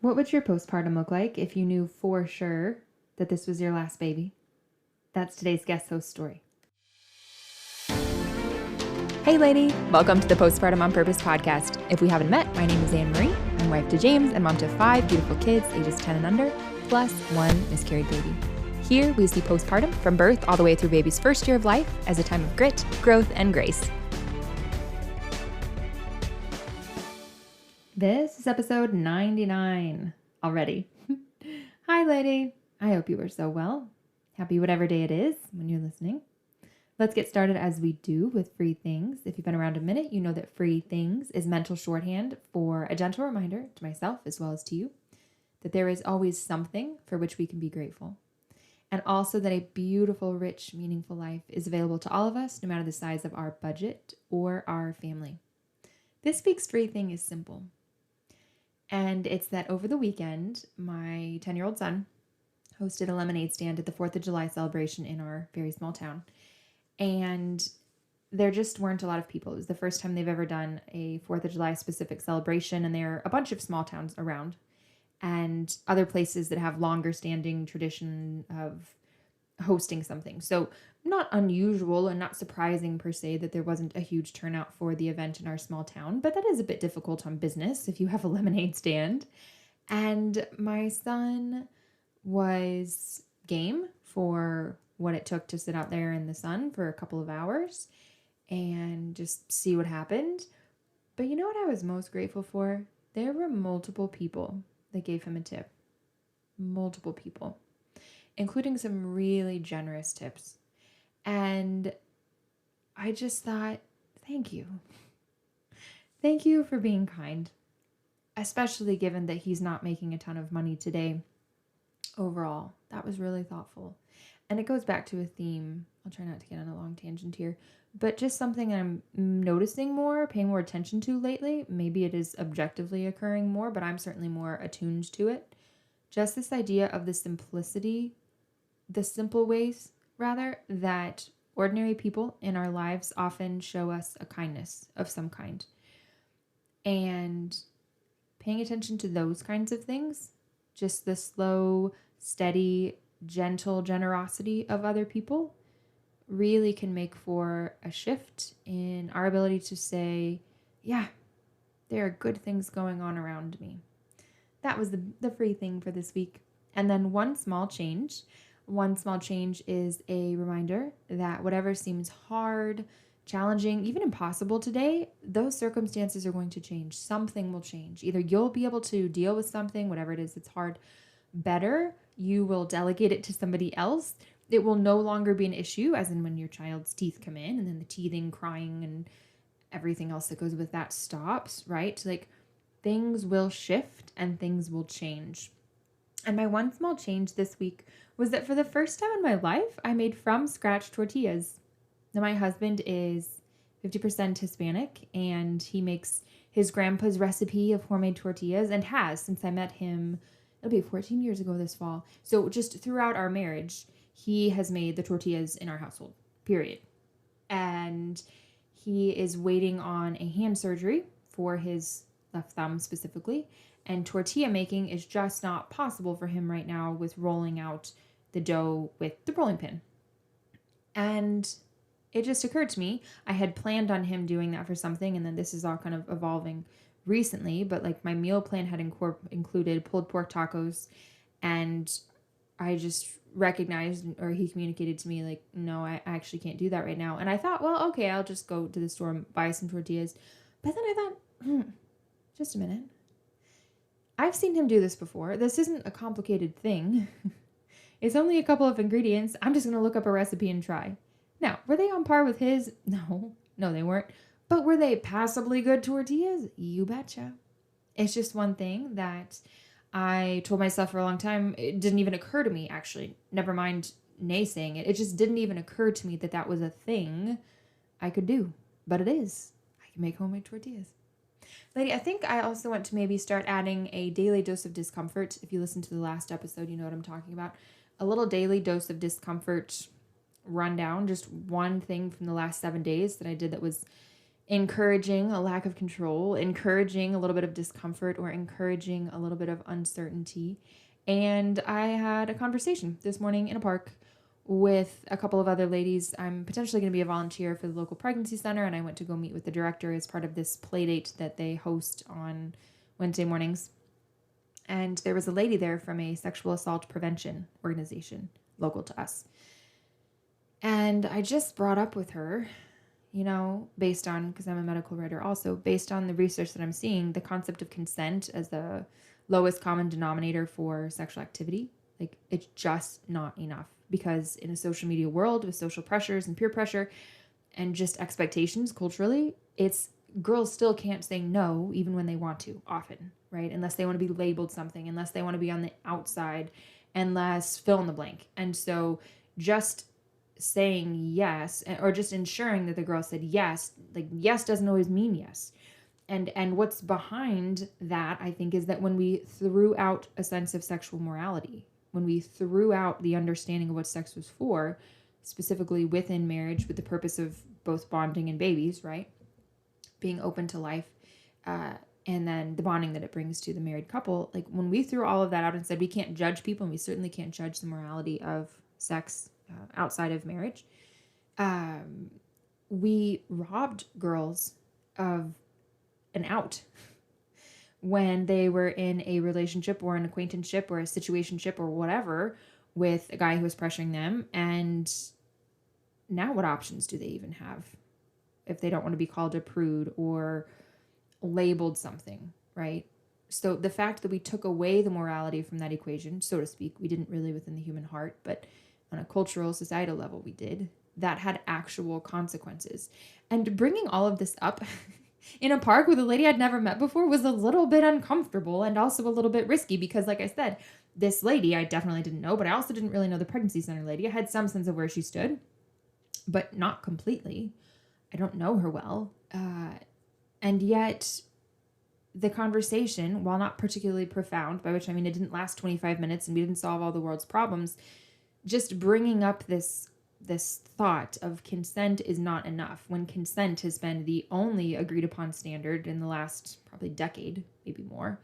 What would your postpartum look like if you knew for sure that this was your last baby? That's today's guest host story. Hey lady, welcome to the Postpartum on Purpose podcast. If we haven't met, my name is Anne-Marie. I'm wife to James and mom to 5 beautiful kids, ages 10 and under, plus 1 miscarried baby. Here we see postpartum from birth all the way through baby's first year of life as a time of grit, growth, and grace. This is episode 99 already. Hi lady, I hope you are so well. Happy whatever day it is when you're listening. Let's get started as we do with free things. If you've been around a minute, you know that free things is mental shorthand for a gentle reminder to myself as well as to you that there is always something for which we can be grateful. And also that a beautiful, rich, meaningful life is available to all of us, no matter the size of our budget or our family. This week's free thing is simple. And it's that over the weekend, my 10-year-old son hosted a lemonade stand at the 4th of July celebration in our very small town. And there just weren't a lot of people. It was the first time they've ever done a 4th of July specific celebration. And there are a bunch of small towns around and other places that have longer standing tradition of hosting something. So not unusual and not surprising per se that there wasn't a huge turnout for the event in our small town, but that is a bit difficult on business if you have a lemonade stand. And my son was game for what it took to sit out there in the sun for a couple of hours and just see what happened. But you know what I was most grateful for? There were multiple people that gave him a tip. Multiple people, including some really generous tips. And I just thought, thank you. Thank you for being kind, especially given that he's not making a ton of money today. Overall, that was really thoughtful. And it goes back to a theme. I'll try not to get on a long tangent here, but just something I'm noticing more, paying more attention to lately. Maybe it is objectively occurring more, but I'm certainly more attuned to it. Just this idea of the simplicity, the simple ways, rather, that ordinary people in our lives often show us a kindness of some kind. And paying attention to those kinds of things, just the slow, steady, gentle generosity of other people really can make for a shift in our ability to say, yeah, there are good things going on around me. That was the free thing for this week. And then one small change is a reminder that whatever seems hard, challenging, even impossible today, those circumstances are going to change. Something will change. Either you'll be able to deal with something, whatever it is that's hard, better. You will delegate it to somebody else. It will no longer be an issue, as in when your child's teeth come in and then the teething, crying, and everything else that goes with that stops, right? Like things will shift and things will change. And my one small change this week was that for the first time in my life, I made from scratch tortillas. Now, my husband is 50% Hispanic, and he makes his grandpa's recipe of homemade tortillas and has since I met him. It'll be 14 years ago this fall. So just throughout our marriage, he has made the tortillas in our household, period. And he is waiting on a hand surgery for his left thumb specifically. And tortilla making is just not possible for him right now with rolling out the dough with the rolling pin. And it just occurred to me, I had planned on him doing that for something, and then this is all kind of evolving recently, but like my meal plan had included pulled pork tacos, and I just recognized, or he communicated to me like, no, I actually can't do that right now. And I thought, well, okay, I'll just go to the store and buy some tortillas. But then I thought, just a minute. I've seen him do this before. This isn't a complicated thing. It's only a couple of ingredients. I'm just going to look up a recipe and try. Now, were they on par with his? No, they weren't. But were they passably good tortillas? You betcha. It's just one thing that I told myself for a long time. It didn't even occur to me, actually. Never mind naysaying it. It just didn't even occur to me that that was a thing I could do. But it is. I can make homemade tortillas. Lady, I think I also want to maybe start adding a daily dose of discomfort. If you listen to the last episode, you know what I'm talking about. A little daily dose of discomfort rundown. Just one thing from the last 7 days that I did that was encouraging a lack of control, encouraging a little bit of discomfort, or encouraging a little bit of uncertainty. And I had a conversation this morning in a park with a couple of other ladies. I'm potentially going to be a volunteer for the local pregnancy center, and I went to go meet with the director as part of this play date that they host on Wednesday mornings. And there was a lady there from a sexual assault prevention organization local to us. And I just brought up with her, based on, because I'm a medical writer also, based on the research that I'm seeing, the concept of consent as the lowest common denominator for sexual activity. Like, it's just not enough, because in a social media world with social pressures and peer pressure and just expectations culturally, girls still can't say no even when they want to often, right? Unless they want to be labeled something, unless they want to be on the outside, unless fill in the blank. And so just saying yes, or just ensuring that the girl said yes, like yes doesn't always mean yes. And what's behind that, I think, is that when we threw out a sense of sexual morality, when we threw out the understanding of what sex was for, specifically within marriage with the purpose of both bonding and babies, right? Being open to life, and then the bonding that it brings to the married couple. Like, when we threw all of that out and said we can't judge people, and we certainly can't judge the morality of sex outside of marriage, we robbed girls of an out when they were in a relationship or an acquaintanceship or a situationship or whatever with a guy who was pressuring them. And now what options do they even have if they don't want to be called a prude or labeled something, right? So the fact that we took away the morality from that equation, so to speak, we didn't really within the human heart, but on a cultural, societal level, we did. That had actual consequences. And bringing all of this up in a park with a lady I'd never met before was a little bit uncomfortable and also a little bit risky, because, like I said, this lady I definitely didn't know, but I also didn't really know the pregnancy center lady. I had some sense of where she stood, but not completely. I don't know her well. And yet the conversation, while not particularly profound, by which I mean it didn't last 25 minutes and we didn't solve all the world's problems, just bringing up this thought of consent is not enough, when consent has been the only agreed upon standard in the last probably decade, maybe more,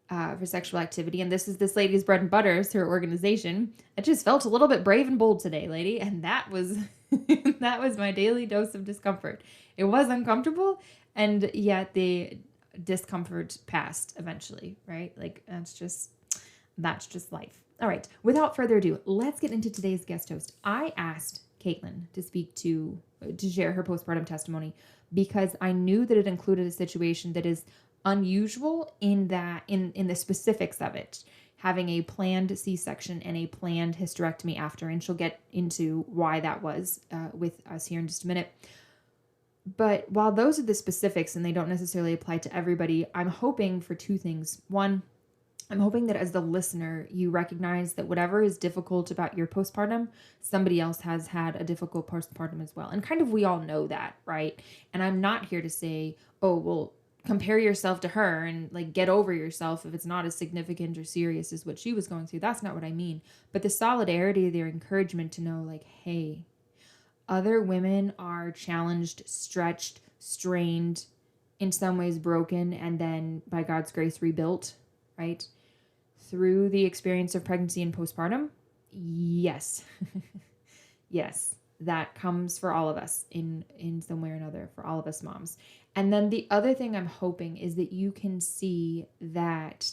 for sexual activity. And this is this lady's bread and butter, is her organization. I just felt a little bit brave and bold today, lady. And that was that was my daily dose of discomfort. It was uncomfortable, and yet the discomfort passed eventually, right? Like, that's just life. All right, without further ado, let's get into today's guest host. I asked Kaitlin to share her postpartum testimony because I knew that it included a situation that is unusual in the specifics of it, having a planned C-section and a planned hysterectomy after, and she'll get into why that was with us here in just a minute. But while those are the specifics and they don't necessarily apply to everybody, I'm hoping for two things. One, I'm hoping that as the listener, you recognize that whatever is difficult about your postpartum, somebody else has had a difficult postpartum as well. And kind of we all know that, right? And I'm not here to say, oh, well, compare yourself to her and like get over yourself if it's not as significant or serious as what she was going through. That's not what I mean. But the solidarity, their encouragement to know, like, hey, other women are challenged, stretched, strained, in some ways broken, and then by God's grace rebuilt, right? Through the experience of pregnancy and postpartum. Yes. Yes, that comes for all of us in some way or another, for all of us moms. And then the other thing I'm hoping is that you can see that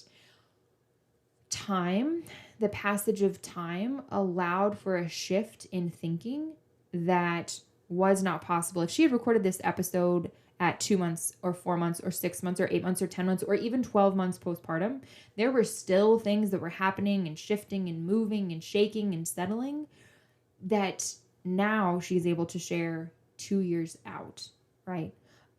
the passage of time allowed for a shift in thinking that was not possible. If she had recorded this episode at 2 months or 4 months or 6 months or 8 months or 10 months or even 12 months postpartum, there were still things that were happening and shifting and moving and shaking and settling that now she's able to share 2 years out, right?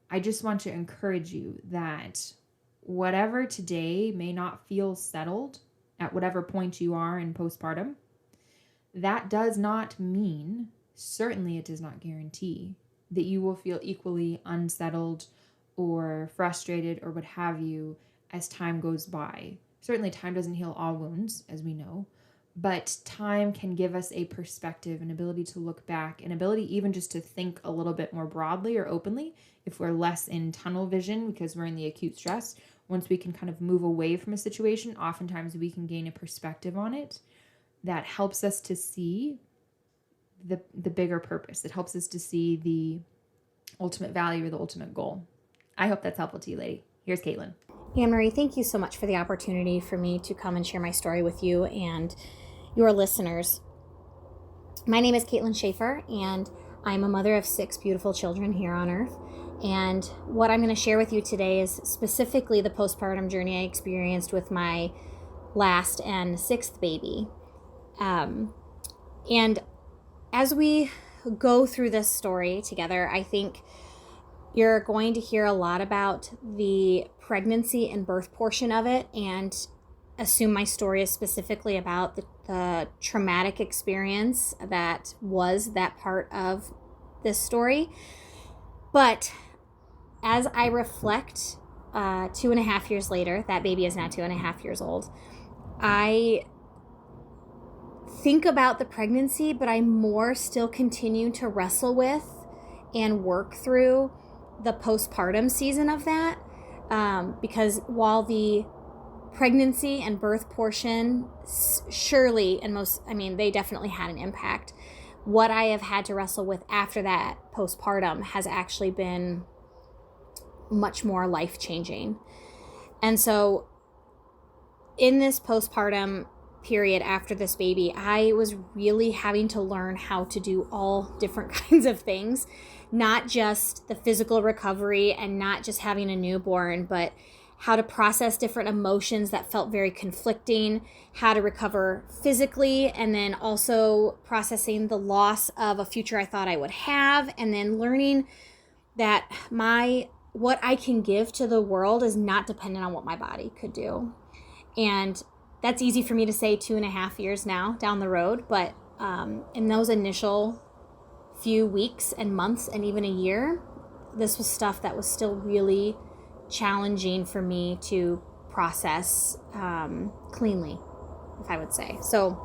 I just want to encourage you that whatever today may not feel settled at whatever point you are in postpartum, that does not mean, certainly it does not guarantee, that you will feel equally unsettled or frustrated or what have you as time goes by. Certainly time doesn't heal all wounds, as we know, But time can give us a perspective, an ability to look back, an ability even just to think a little bit more broadly or openly if we're less in tunnel vision because we're in the acute stress. Once we can kind of move away from a situation, oftentimes we can gain a perspective on it that helps us to see the bigger purpose. It helps us to see the ultimate value or the ultimate goal. I hope that's helpful to you, lady. Here's Kaitlin. Anne-Marie, thank you so much for the opportunity for me to come and share my story with you and your listeners. My name is Kaitlin Schaefer, and I'm a mother of 6 beautiful children here on earth. And what I'm going to share with you today is specifically the postpartum journey I experienced with my last and 6th baby. And as we go through this story together, I think you're going to hear a lot about the pregnancy and birth portion of it, and assume my story is specifically about the traumatic experience that was that part of this story. But as I reflect 2.5 years later, that baby is now 2.5 years old, I think about the pregnancy, but I more still continue to wrestle with and work through the postpartum season of that, because while the pregnancy and birth portion surely they definitely had an impact, what I have had to wrestle with after that postpartum has actually been much more life-changing. And so in this postpartum period after this baby, I was really having to learn how to do all different kinds of things, not just the physical recovery and not just having a newborn, but how to process different emotions that felt very conflicting, how to recover physically, and then also processing the loss of a future I thought I would have, and then learning that what I can give to the world is not dependent on what my body could do. And that's easy for me to say 2.5 years now down the road, but in those initial few weeks and months and even a year, this was stuff that was still really challenging for me to process cleanly, if I would say. So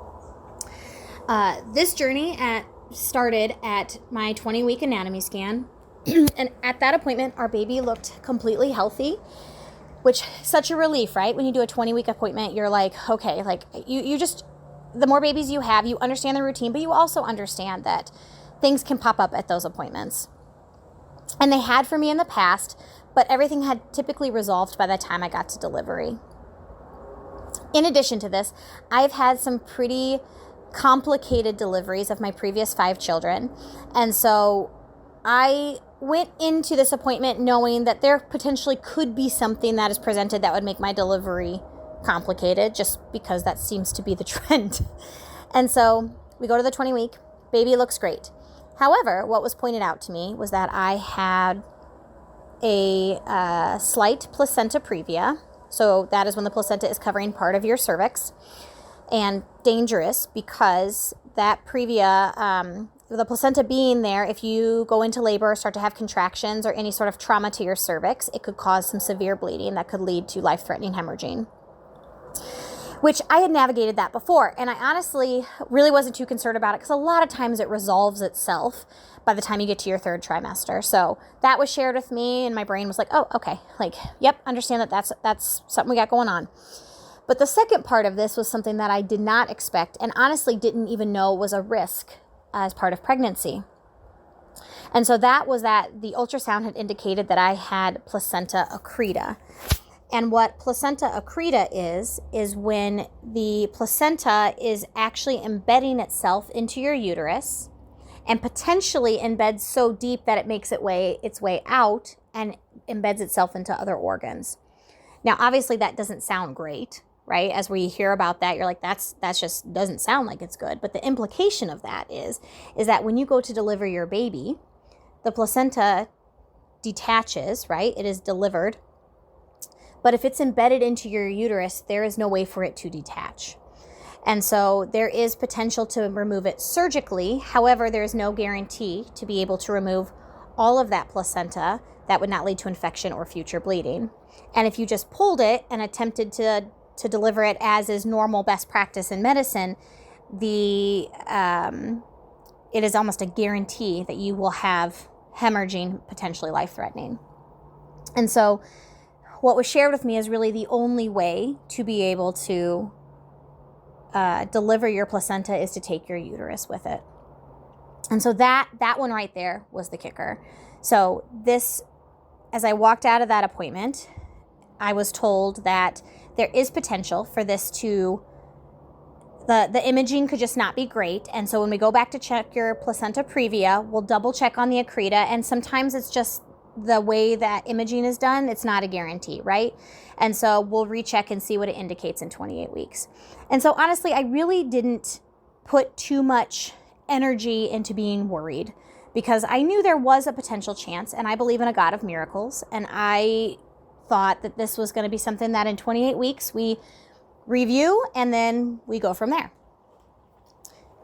this journey started at my 20-week anatomy scan. And at that appointment, our baby looked completely healthy, which such a relief, right? When you do a 20-week appointment, you're like, okay, like you just, the more babies you have, you understand the routine, but you also understand that things can pop up at those appointments. And they had for me in the past, but everything had typically resolved by the time I got to delivery. In addition to this, I've had some pretty complicated deliveries of my previous 5 children. And so I went into this appointment knowing that there potentially could be something that is presented that would make my delivery complicated, just because that seems to be the trend. And so we go to the 20-week, baby looks great. However, what was pointed out to me was that I had a slight placenta previa. So that is when the placenta is covering part of your cervix, and dangerous because that previa, the placenta being there, if you go into labor or start to have contractions or any sort of trauma to your cervix, it could cause some severe bleeding that could lead to life-threatening hemorrhaging, which I had navigated that before. And I honestly really wasn't too concerned about it because a lot of times it resolves itself by the time you get to your 3rd trimester. So that was shared with me, and my brain was like, oh, okay, like, yep, understand that that's something we got going on. But the second part of this was something that I did not expect and honestly didn't even know was a risk as part of pregnancy. And so that was that the ultrasound had indicated that I had placenta accreta. And what placenta accreta is when the placenta is actually embedding itself into your uterus and potentially embeds so deep that it makes its way out and embeds itself into other organs. Now, obviously that doesn't sound great, right? As we hear about that, you're like, that's just doesn't sound like it's good. But the implication of that is that when you go to deliver your baby, the placenta detaches, right? It is delivered. But if it's embedded into your uterus, there is no way for it to detach. And so there is potential to remove it surgically. However, there is no guarantee to be able to remove all of that placenta. That would not lead to infection or future bleeding. And if you just pulled it and attempted to deliver it as is normal best practice in medicine, it is almost a guarantee that you will have hemorrhaging, potentially life-threatening. And so what was shared with me is really the only way to be able to deliver your placenta is to take your uterus with it. And so that one right there was the kicker. So this, as I walked out of that appointment, I was told that there is potential for this to, the imaging could just not be great. And so when we go back to check your placenta previa, we'll double check on the accreta. And sometimes it's just the way that imaging is done, it's not a guarantee, right? And so we'll recheck and see what it indicates in 28 weeks. And so honestly, I really didn't put too much energy into being worried because I knew there was a potential chance, and I believe in a God of miracles. And I thought that this was going to be something that in 28 weeks we review and then we go from there.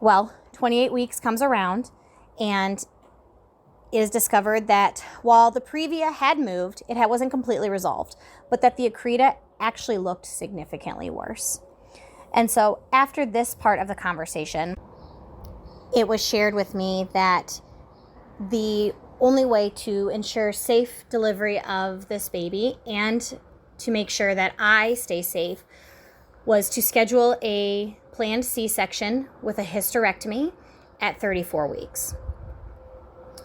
Well, 28 weeks comes around and it is discovered that while the previa had moved, it wasn't completely resolved, but that the accreta actually looked significantly worse. And so after this part of the conversation, it was shared with me that the only way to ensure safe delivery of this baby and to make sure that I stay safe was to schedule a planned C-section with a hysterectomy at 34 weeks.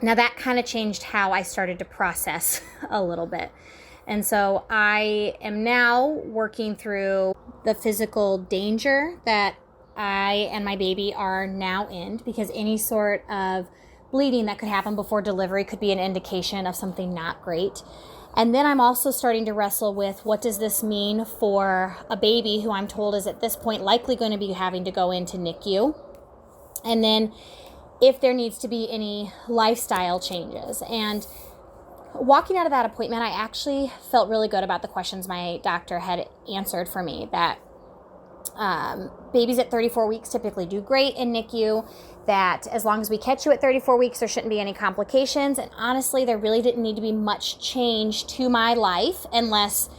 Now that kind of changed how I started to process a little bit. And so I am now working through the physical danger that I and my baby are now in, because any sort of bleeding that could happen before delivery could be an indication of something not great. And then I'm also starting to wrestle with what does this mean for a baby who I'm told is at this point likely going to be having to go into NICU. And then if there needs to be any lifestyle changes. And walking out of that appointment, I actually felt really good about the questions my doctor had answered for me, that babies at 34 weeks typically do great in NICU, that as long as we catch you at 34 weeks, there shouldn't be any complications. And honestly, there really didn't need to be much change to my life unless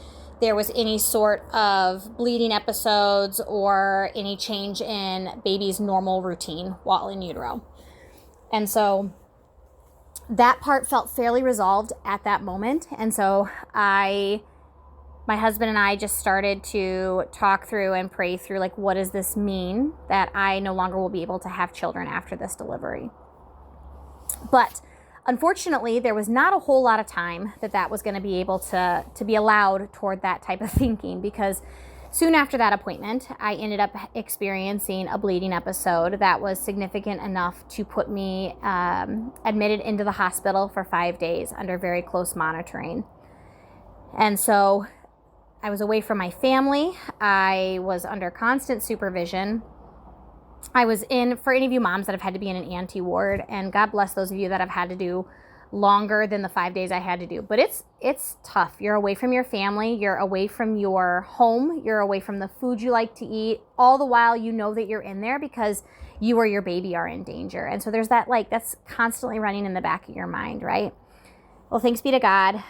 there was any sort of bleeding episodes or any change in baby's normal routine while in utero. And so that part felt fairly resolved at that moment. And so my husband and I just started to talk through and pray through, like, what does this mean that I no longer will be able to have children after this delivery? But unfortunately, there was not a whole lot of time that was going to be able to be allowed toward that type of thinking, because soon after that appointment, I ended up experiencing a bleeding episode that was significant enough to put me admitted into the hospital for 5 days under very close monitoring. And so I was away from my family. I was under constant supervision. I was in, for any of you moms that have had to be in an auntie ward, and God bless those of you that have had to do longer than the 5 days I had to do. But it's tough. You're away from your family. You're away from your home. You're away from the food you like to eat. All the while you know that you're in there because you or your baby are in danger. And so there's that, like, that's constantly running in the back of your mind, right? Well, thanks be to God,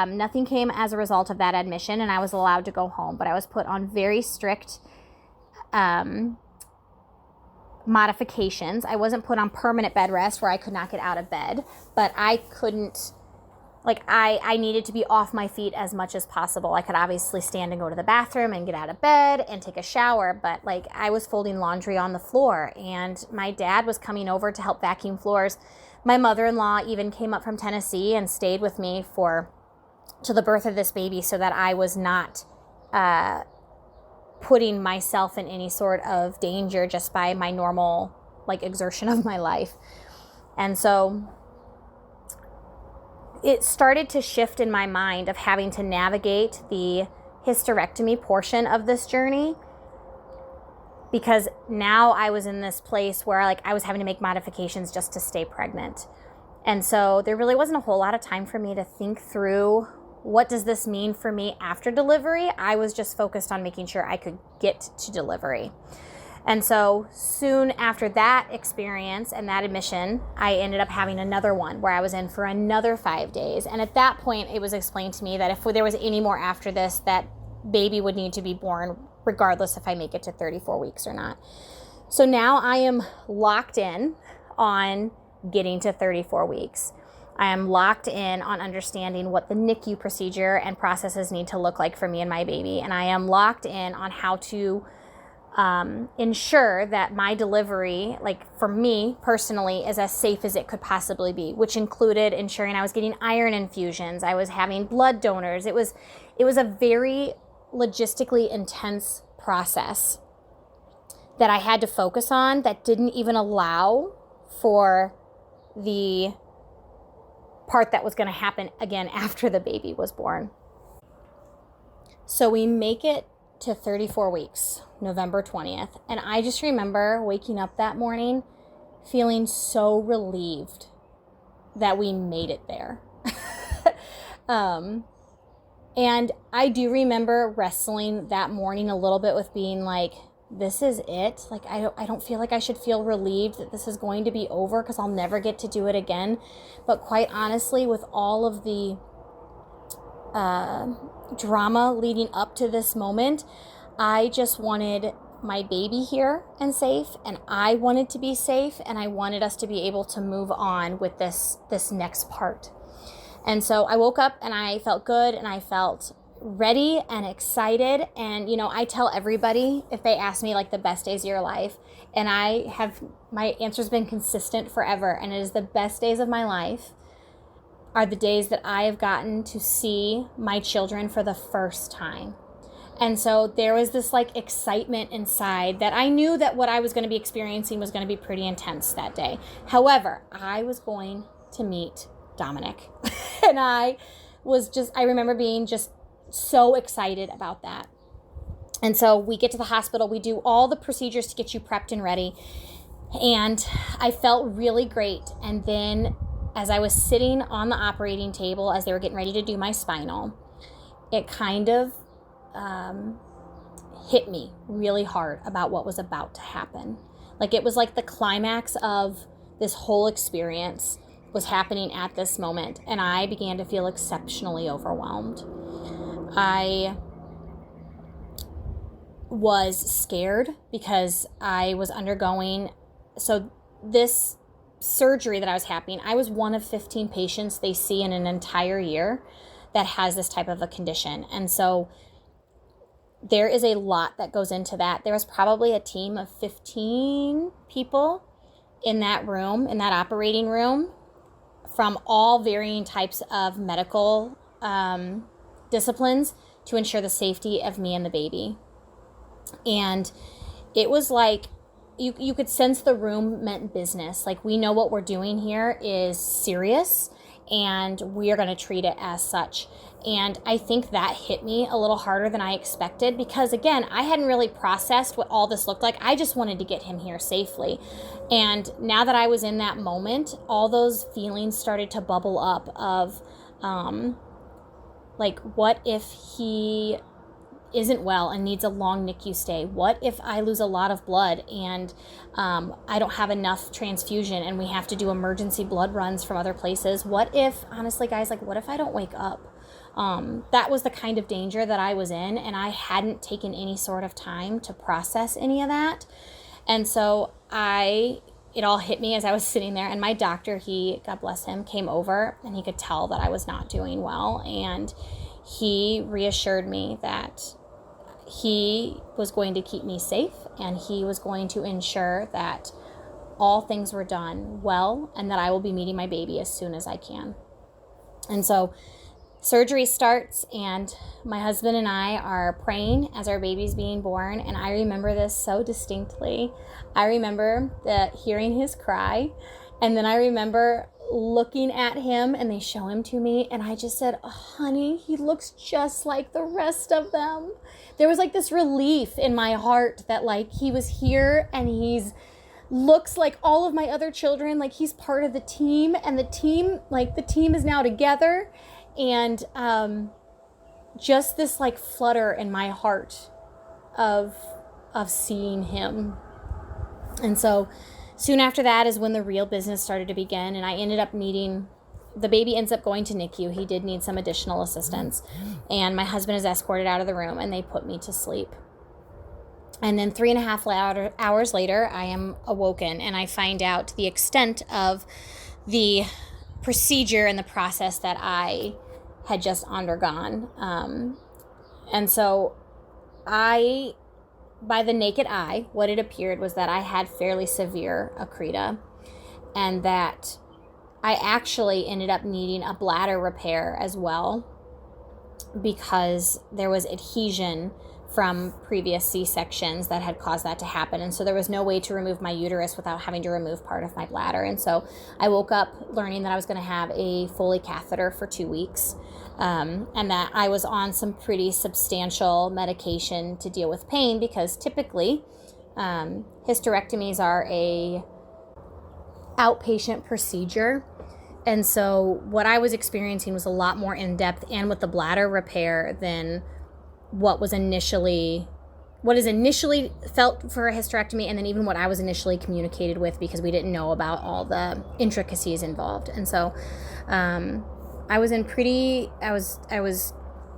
nothing came as a result of that admission, and I was allowed to go home. But I was put on very strict modifications. I wasn't put on permanent bed rest where I could not get out of bed, but I couldn't, like, I needed to be off my feet as much as possible. I could obviously stand and go to the bathroom and get out of bed and take a shower, but, like, I was folding laundry on the floor, and my dad was coming over to help vacuum floors. My mother-in-law even came up from Tennessee and stayed with me to the birth of this baby, so that I was not putting myself in any sort of danger just by my normal, like, exertion of my life. And so it started to shift in my mind of having to navigate the hysterectomy portion of this journey, because now I was in this place where, like, I was having to make modifications just to stay pregnant. And so there really wasn't a whole lot of time for me to think through, what does this mean for me after delivery? I was just focused on making sure I could get to delivery. And so soon after that experience and that admission, I ended up having another one where I was in for another 5 days. And at that point, it was explained to me that if there was any more after this, that baby would need to be born regardless if I make it to 34 weeks or not. So now I am locked in on getting to 34 weeks. I am locked in on understanding what the NICU procedure and processes need to look like for me and my baby. And I am locked in on how to ensure that my delivery, like for me personally, is as safe as it could possibly be, which included ensuring I was getting iron infusions. I was having blood donors. It was a very logistically intense process that I had to focus on that didn't even allow for the part that was going to happen again after the baby was born. So we make it to 34 weeks, November 20th. And I just remember waking up that morning feeling so relieved that we made it there. And I do remember wrestling that morning a little bit with being like, this is it. Like, I don't feel like I should feel relieved that this is going to be over because I'll never get to do it again. But quite honestly, with all of the drama leading up to this moment, I just wanted my baby here and safe, and I wanted to be safe, and I wanted us to be able to move on with this next part. And so I woke up and I felt good and I felt ready and excited. And, you know, I tell everybody if they ask me like the best days of your life, and my answer's been consistent forever. And it is the best days of my life are the days that I have gotten to see my children for the first time. And so there was this like excitement inside that I knew that what I was going to be experiencing was going to be pretty intense that day. However, I was going to meet Dominic. And I remember being just so excited about that. And so we get to the hospital, we do all the procedures to get you prepped and ready. And I felt really great. And then as I was sitting on the operating table, as they were getting ready to do my spinal, it kind of hit me really hard about what was about to happen. Like it was like the climax of this whole experience was happening at this moment, and I began to feel exceptionally overwhelmed. I was scared because I was undergoing, so this surgery that I was having, I was one of 15 patients they see in an entire year that has this type of a condition. And so there is a lot that goes into that. There was probably a team of 15 people in that room, in that operating room, from all varying types of medical disciplines to ensure the safety of me and the baby. And it was like, you could sense the room meant business. Like, we know what we're doing here is serious, and we are going to treat it as such. And I think that hit me a little harder than I expected because, again, I hadn't really processed what all this looked like. I just wanted to get him here safely. And now that I was in that moment, all those feelings started to bubble up of, like, what if he isn't well and needs a long NICU stay? What if I lose a lot of blood and I don't have enough transfusion and we have to do emergency blood runs from other places? What if, honestly, guys, like, what if I don't wake up? That was the kind of danger that I was in, and I hadn't taken any sort of time to process any of that. And so it all hit me as I was sitting there, and my doctor, God bless him, came over, and he could tell that I was not doing well, and he reassured me that he was going to keep me safe, and he was going to ensure that all things were done well, and that I will be meeting my baby as soon as I can. And so surgery starts, and my husband and I are praying as our baby's being born, and I remember this so distinctly. I remember hearing his cry, and then I remember looking at him, and they show him to me, and I just said, "Oh, honey, he looks just like the rest of them." There was like this relief in my heart that like he was here, and looks like all of my other children, like he's part of the team, and the team is now together. And just this like flutter in my heart of seeing him. And so soon after that is when the real business started to begin, and I ended up the baby ends up going to NICU. He did need some additional assistance, and my husband is escorted out of the room, and they put me to sleep. And then 3.5 hours later, I am awoken and I find out the extent of the procedure and the process that I had just undergone. And so by the naked eye, what it appeared was that I had fairly severe accreta, and that I actually ended up needing a bladder repair as well, because there was adhesion from previous C-sections that had caused that to happen. And so there was no way to remove my uterus without having to remove part of my bladder. And so I woke up learning that I was going to have a Foley catheter for 2 weeks, and that I was on some pretty substantial medication to deal with pain, because typically hysterectomies are a outpatient procedure. And so what I was experiencing was a lot more in-depth and with the bladder repair than what is initially felt for a hysterectomy, and then even what I was initially communicated with, because we didn't know about all the intricacies involved. And so I was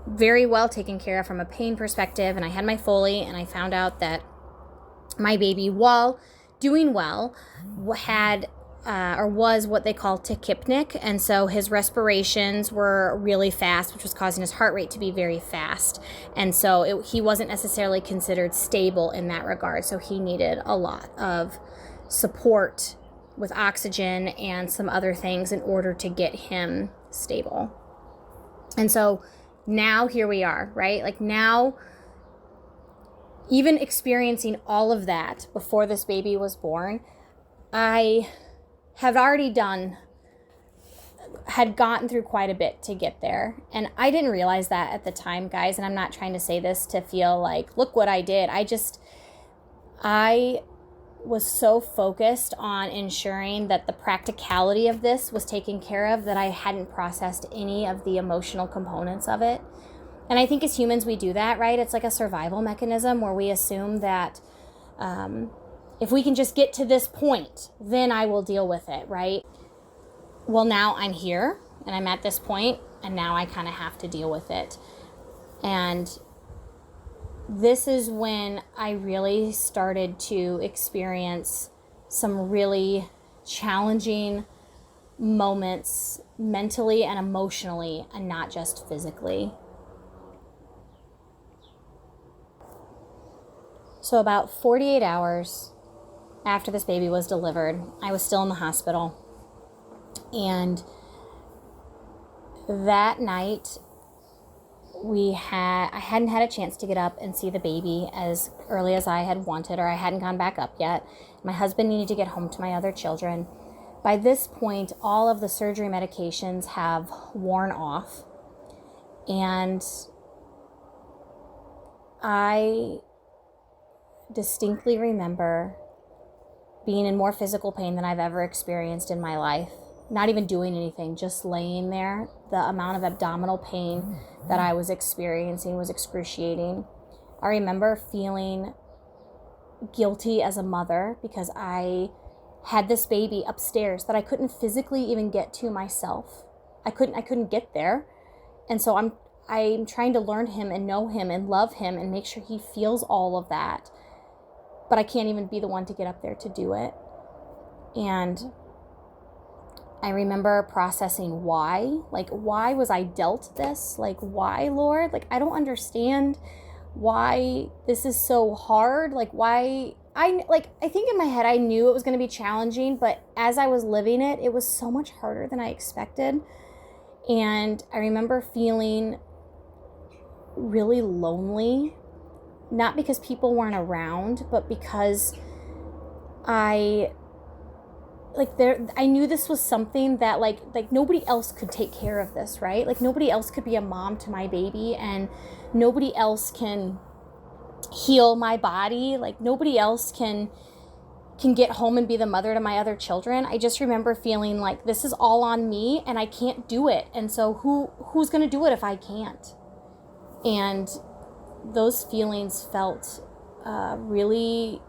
very well taken care of from a pain perspective, and I had my Foley, and I found out that my baby, while doing well, had was what they call tachypnic, and so his respirations were really fast, which was causing his heart rate to be very fast, and so he wasn't necessarily considered stable in that regard, so he needed a lot of support with oxygen and some other things in order to get him stable. And so now here we are, right? Like now, even experiencing all of that before this baby was born, I had gotten through quite a bit to get there. And I didn't realize that at the time, guys. And I'm not trying to say this to feel like, look what I did. I was so focused on ensuring that the practicality of this was taken care of that I hadn't processed any of the emotional components of it. And I think as humans, we do that, right? It's like a survival mechanism where we assume that if we can just get to this point, then I will deal with it, right? Well, now I'm here and I'm at this point, and now I kind of have to deal with it. And this is when I really started to experience some really challenging moments mentally and emotionally, and not just physically. So about 48 hours after this baby was delivered, I was still in the hospital. And that night, I hadn't had a chance to get up and see the baby as early as I had wanted, or I hadn't gone back up yet. My husband needed to get home to my other children. By this point, all of the surgery medications have worn off. And I distinctly remember being in more physical pain than I've ever experienced in my life. Not even doing anything, just laying there. The amount of abdominal pain that I was experiencing was excruciating. I remember feeling guilty as a mother because I had this baby upstairs that I couldn't physically even get to myself. I couldn't get there. And so I'm trying to learn him and know him and love him and make sure he feels all of that. But I can't even be the one to get up there to do it. And I remember processing why. Like, why was I dealt this? Like, why, Lord? Like, I don't understand why this is so hard. Like, why? I think in my head I knew it was going to be challenging, but as I was living it, it was so much harder than I expected. And I remember feeling really lonely, not because people weren't around, but because I knew this was something that like nobody else could take care of this, right? Like nobody else could be a mom to my baby, and nobody else can heal my body. Like nobody else can get home and be the mother to my other children. I just remember feeling like this is all on me and I can't do it. And so who's going to do it if I can't? And those feelings felt really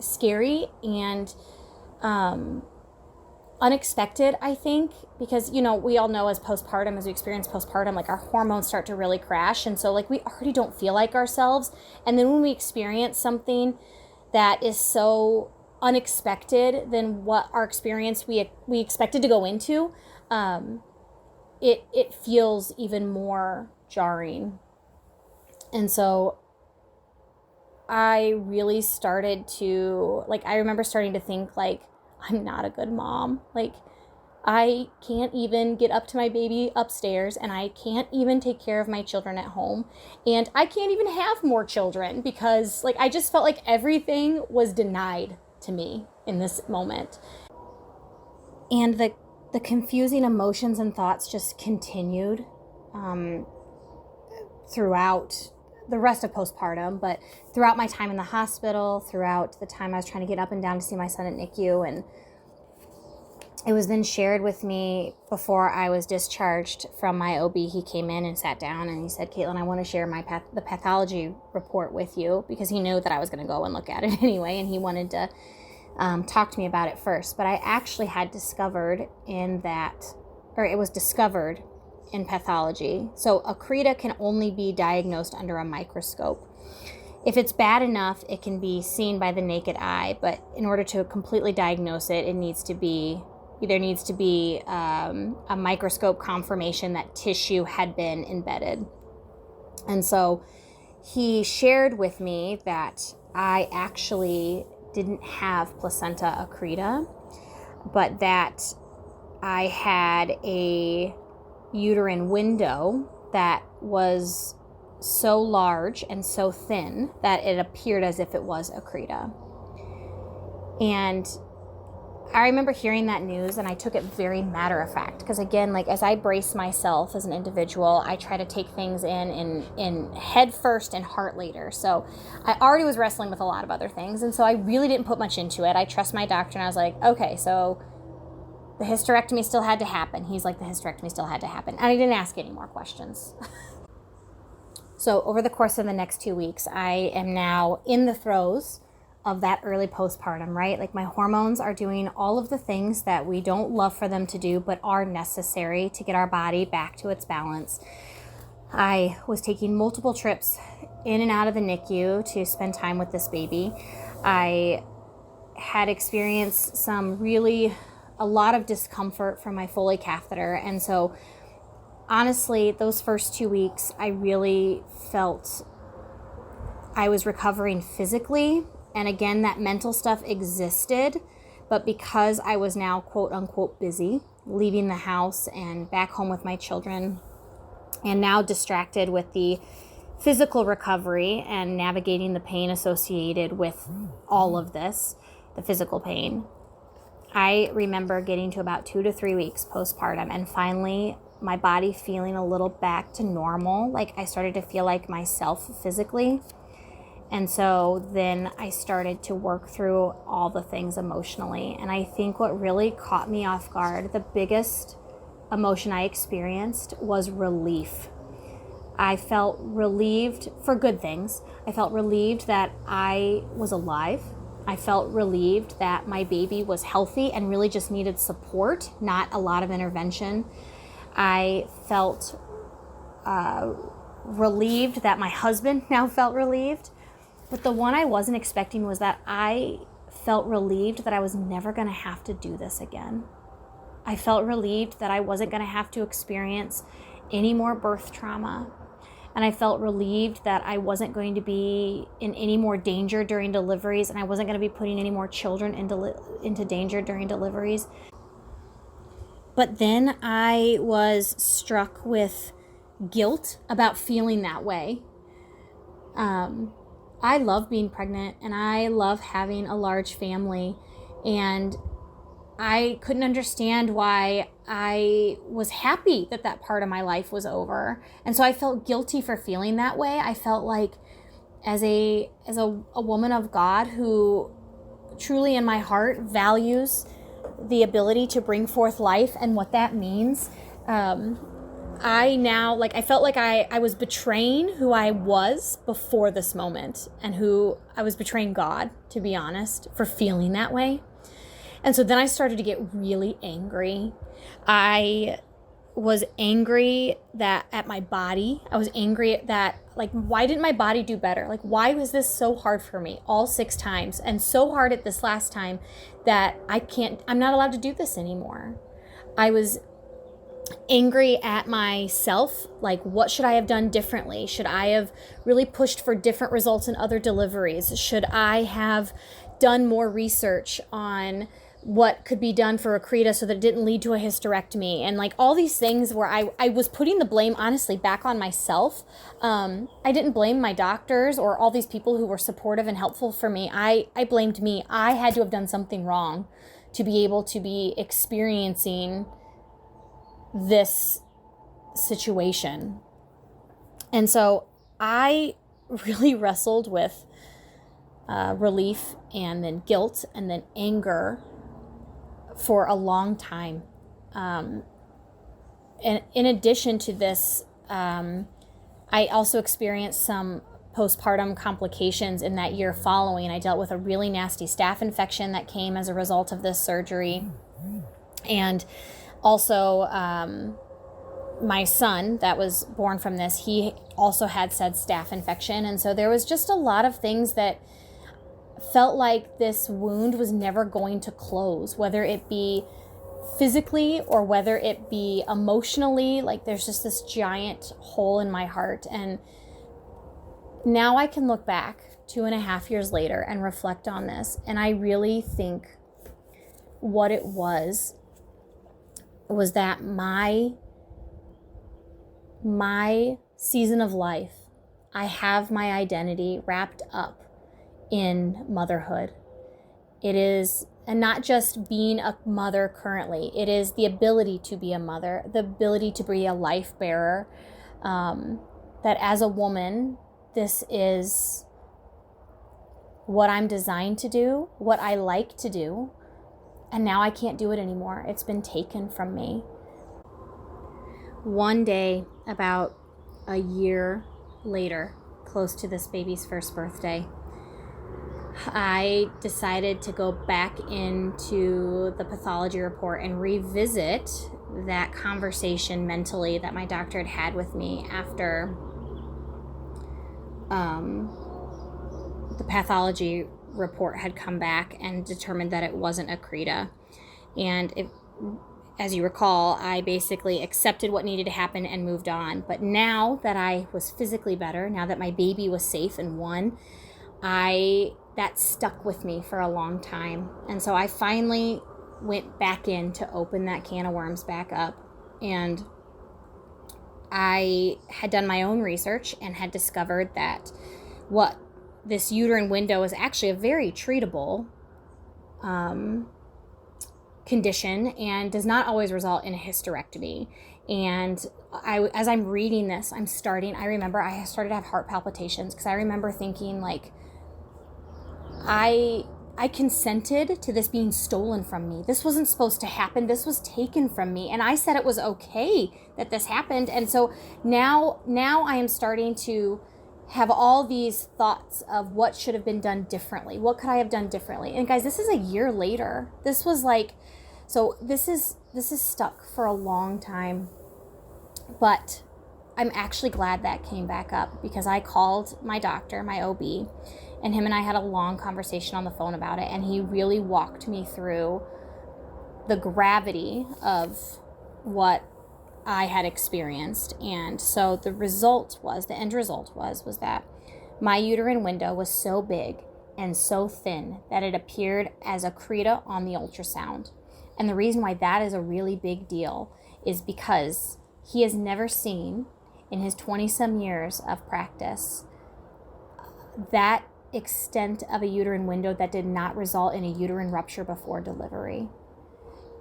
scary and unexpected, I think, because, you know, we all know as postpartum, as we experience postpartum, like our hormones start to really crash. And so like we already don't feel like ourselves. And then when we experience something that is so unexpected than what our experience we expected to go into, it feels even more jarring. And so I really started to, like, I remember starting to think, like, I'm not a good mom. Like, I can't even get up to my baby upstairs, and I can't even take care of my children at home. And I can't even have more children because, like, I just felt like everything was denied to me in this moment. And the confusing emotions and thoughts just continued throughout the rest of postpartum, but throughout my time in the hospital, throughout the time I was trying to get up and down to see my son at NICU. And it was then shared with me before I was discharged from my OB. He came in and sat down and he said, Kaitlin, I want to share the pathology report with you, because he knew that I was going to go and look at it anyway, and he wanted to talk to me about it first. But I actually had discovered it was discovered in pathology. So accreta can only be diagnosed under a microscope. If it's bad enough, it can be seen by the naked eye, but in order to completely diagnose it, it needs to be a microscope confirmation that tissue had been embedded. And so he shared with me that I actually didn't have placenta accreta, but that I had a uterine window that was so large and so thin that it appeared as if it was accreta. And I remember hearing that news, and I took it very matter of fact, because again, like, as I brace myself as an individual, I try to take things in head first and heart later. So I already was wrestling with a lot of other things, and so I really didn't put much into it. I trust my doctor, and I was like, okay, so the hysterectomy still had to happen. He's like, the hysterectomy still had to happen. And I didn't ask any more questions. So over the course of the next 2 weeks, I am now in the throes of that early postpartum, right? Like, my hormones are doing all of the things that we don't love for them to do, but are necessary to get our body back to its balance. I was taking multiple trips in and out of the NICU to spend time with this baby. I had experienced a lot of discomfort from my Foley catheter. And so honestly, those first 2 weeks, I really felt I was recovering physically. And again, that mental stuff existed, but because I was now quote unquote busy, leaving the house and back home with my children, and now distracted with the physical recovery and navigating the pain associated with all of this, the physical pain, I remember getting to about 2 to 3 weeks postpartum, and finally my body feeling a little back to normal. Like, I started to feel like myself physically. And so then I started to work through all the things emotionally. And I think what really caught me off guard, the biggest emotion I experienced, was relief. I felt relieved for good things. I felt relieved that I was alive. I felt relieved that my baby was healthy and really just needed support, not a lot of intervention. I felt relieved that my husband now felt relieved. But the one I wasn't expecting was that I felt relieved that I was never going to have to do this again. I felt relieved that I wasn't going to have to experience any more birth trauma. And I felt relieved that I wasn't going to be in any more danger during deliveries, and I wasn't going to be putting any more children into danger during deliveries. But then I was struck with guilt about feeling that way. I love being pregnant, and I love having a large family, and I couldn't understand why I was happy that that part of my life was over. And so I felt guilty for feeling that way. I felt like, as a woman of God who truly in my heart values the ability to bring forth life and what that means, I felt like I was betraying who I was before this moment, and who I was betraying God, to be honest, for feeling that way. And so then I started to get really angry. I was angry that at my body. I was angry at that, like, why didn't my body do better? Like, why was this so hard for me all 6 times, and so hard at this last time that I'm not allowed to do this anymore. I was angry at myself. Like, what should I have done differently? Should I have really pushed for different results in other deliveries? Should I have done more research on what could be done for accreta so that it didn't lead to a hysterectomy? And like all these things where I was putting the blame, honestly, back on myself. I didn't blame my doctors or all these people who were supportive and helpful for me. I blamed me. I had to have done something wrong to be able to be experiencing this situation. And so I really wrestled with relief and then guilt and then anger for a long time. And in addition to this, I also experienced some postpartum complications in that year following. I dealt with a really nasty staph infection that came as a result of this surgery. And also, my son that was born from this, he also had said staph infection. And so there was just a lot of things that felt like this wound was never going to close, whether it be physically or whether it be emotionally. Like, there's just this giant hole in my heart. And now I can look back 2.5 years later and reflect on this. And I really think what it was that my season of life, I have my identity wrapped up in motherhood. It is, and not just being a mother currently, it is the ability to be a mother, the ability to be a life bearer, that as a woman, this is what I'm designed to do, what I like to do. And now I can't do it anymore. It's been taken from me. One day, about a year later, close to this baby's first birthday, I decided to go back into the pathology report and revisit that conversation mentally that my doctor had had with me after the pathology report had come back and determined that it wasn't accreta. And as you recall, I basically accepted what needed to happen and moved on. But now that I was physically better, now that my baby was safe and won, that stuck with me for a long time. And so I finally went back in to open that can of worms back up. And I had done my own research and had discovered that what this uterine window is actually a very treatable condition and does not always result in a hysterectomy. And as I'm reading this, I remember I started to have heart palpitations because I remember thinking, like, I consented to this being stolen from me. This wasn't supposed to happen. This was taken from me. And I said it was okay that this happened. And so now I am starting to have all these thoughts of what should have been done differently. What could I have done differently? And guys, this is a year later. This was like, so this is stuck for a long time. But I'm actually glad that came back up because I called my doctor, my OB, and him and I had a long conversation on the phone about it. And he really walked me through the gravity of what I had experienced. And so the end result was that my uterine window was so big and so thin that it appeared as accreta on the ultrasound. And the reason why that is a really big deal is because he has never seen, in his 20-some years of practice, that extent of a uterine window that did not result in a uterine rupture before delivery.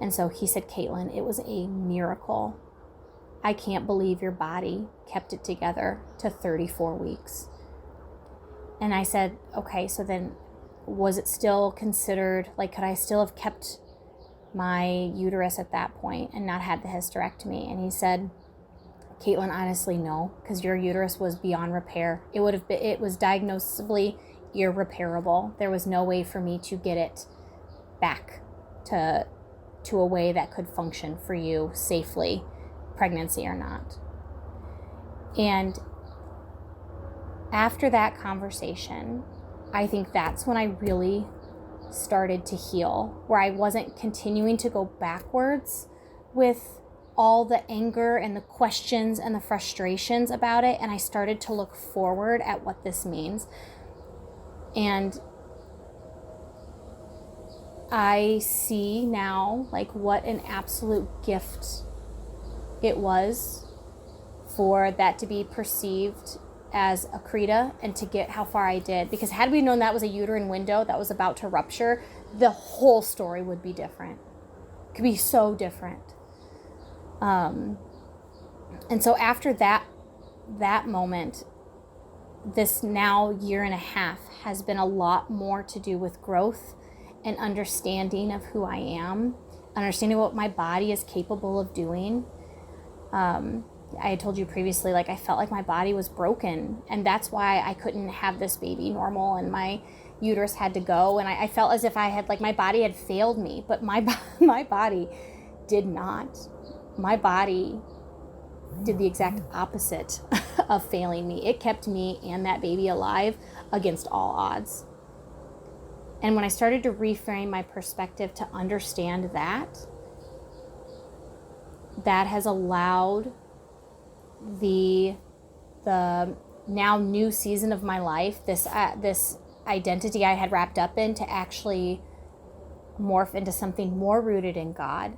And so he said, Kaitlin, it was a miracle. I can't believe your body kept it together to 34 weeks. And I said, okay, so then was it still considered, like, could I still have kept my uterus at that point and not had the hysterectomy? And he said, Kaitlin, honestly, no, because your uterus was beyond repair. It was diagnosably irreparable. There was no way for me to get it back to a way that could function for you safely, pregnancy or not. And after that conversation, I think that's when I really started to heal, where I wasn't continuing to go backwards with all the anger and the questions and the frustrations about it, and I started to look forward at what this means. And I see now like what an absolute gift it was for that to be perceived as accreta and to get how far I did. Because had we known that was a uterine window that was about to rupture, the whole story would be different. It could be so different. And so after that moment, this now year and a half has been a lot more to do with growth and understanding of who I am, understanding what my body is capable of doing. I had told you previously, like I felt like my body was broken, and that's why I couldn't have this baby normal, and my uterus had to go, and I felt as if I had, like, my body had failed me, but my body did not. My body did the exact opposite of failing me. It kept me and that baby alive against all odds. And when I started to reframe my perspective to understand that has allowed the now new season of my life, this identity I had wrapped up in, to actually morph into something more rooted in God,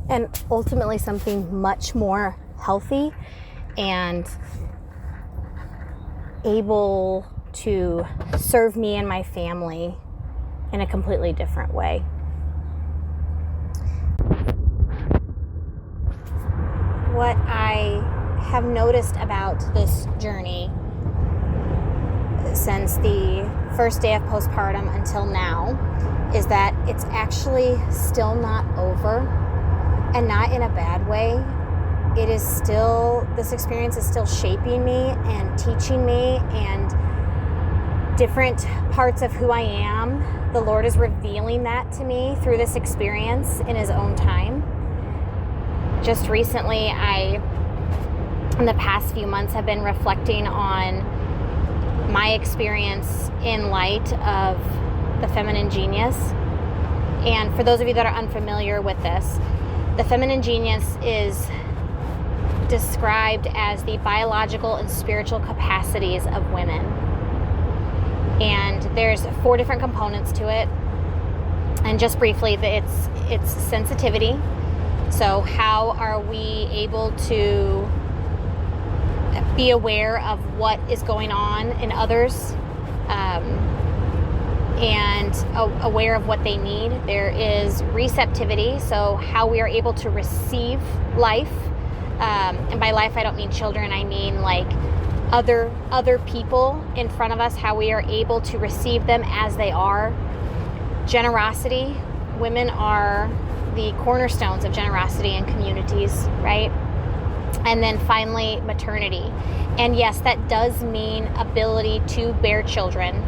and ultimately something much more healthy and able to serve me and my family in a completely different way. What I have noticed about this journey since the first day of postpartum until now is that it's actually still not over, and not in a bad way. It is still, this experience is still shaping me and teaching me, and different parts of who I am, the Lord is revealing that to me through this experience in His own time. Just recently, in the past few months, have been reflecting on my experience in light of the feminine genius. And for those of you that are unfamiliar with this, the feminine genius is described as the biological and spiritual capacities of women. And there's 4 different components to it. And just briefly, it's sensitivity. So how are we able to be aware of what is going on in others, and aware of what they need? There is receptivity, so how we are able to receive life. And by life, I don't mean children, I mean like other people in front of us, how we are able to receive them as they are. Generosity. Women are the cornerstones of generosity in communities, right? And then finally, maternity. And yes, that does mean ability to bear children,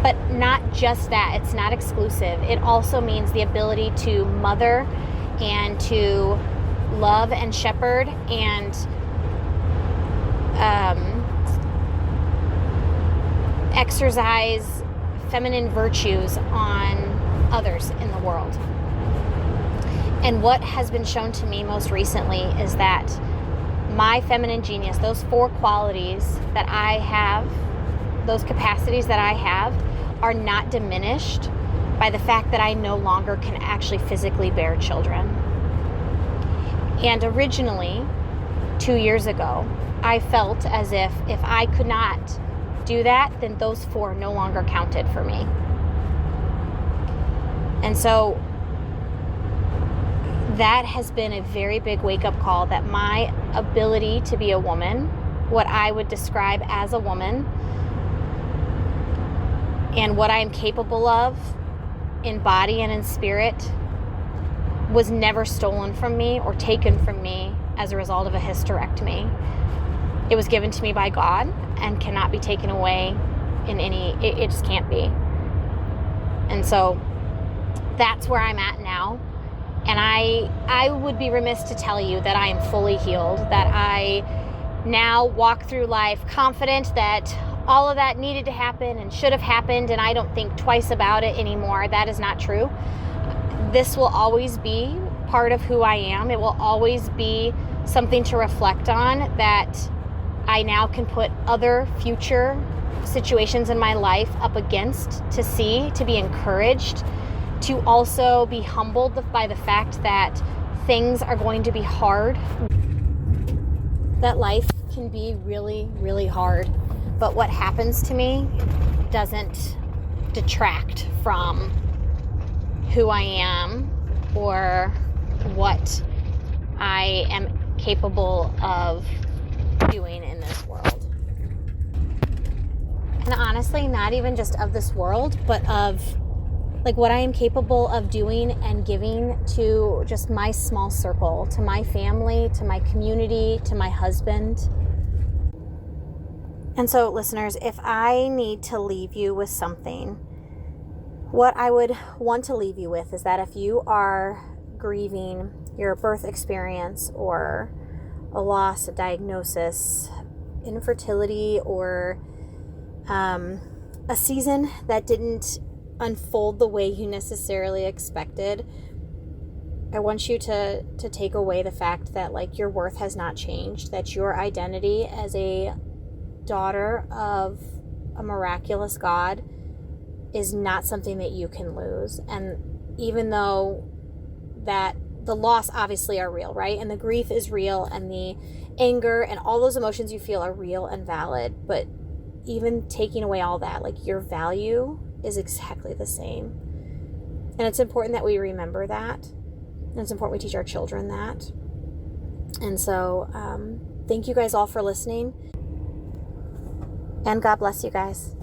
but not just that. It's not exclusive. It also means the ability to mother and to love and shepherd and exercise feminine virtues on others in the world. And what has been shown to me most recently is that my feminine genius, those 4 qualities that I have, those capacities that I have, are not diminished by the fact that I no longer can actually physically bear children. And originally, 2 years ago, I felt as if I could not do that, then those 4 no longer counted for me. And so that has been a very big wake-up call, that my ability to be a woman, what I would describe as a woman, and what I am capable of in body and in spirit, was never stolen from me or taken from me as a result of a hysterectomy. It was given to me by God and cannot be taken away in any, it just can't be. And so that's where I'm at now. And I would be remiss to tell you that I am fully healed, that I now walk through life confident that all of that needed to happen and should have happened, and I don't think twice about it anymore. That is not true. This will always be part of who I am. It will always be something to reflect on, that I now can put other future situations in my life up against, to see, to be encouraged, to also be humbled by the fact that things are going to be hard, that life can be really, really hard. But what happens to me doesn't detract from who I am or what I am capable of doing in this world. And honestly, not even just of this world, but of like what I am capable of doing and giving to just my small circle, to my family, to my community, to my husband. And so, listeners, if I need to leave you with something, what I would want to leave you with is that if you are grieving your birth experience or a loss, a diagnosis, infertility, or a season that didn't unfold the way you necessarily expected, I want you to take away the fact that like your worth has not changed, that your identity as a daughter of a miraculous God is not something that you can lose. And even though that the loss obviously are real, right? And the grief is real, and the anger and all those emotions you feel are real and valid, but even taking away all that, like your value is exactly the same. And it's important that we remember that. And it's important we teach our children that. And so thank you guys all for listening. And God bless you guys.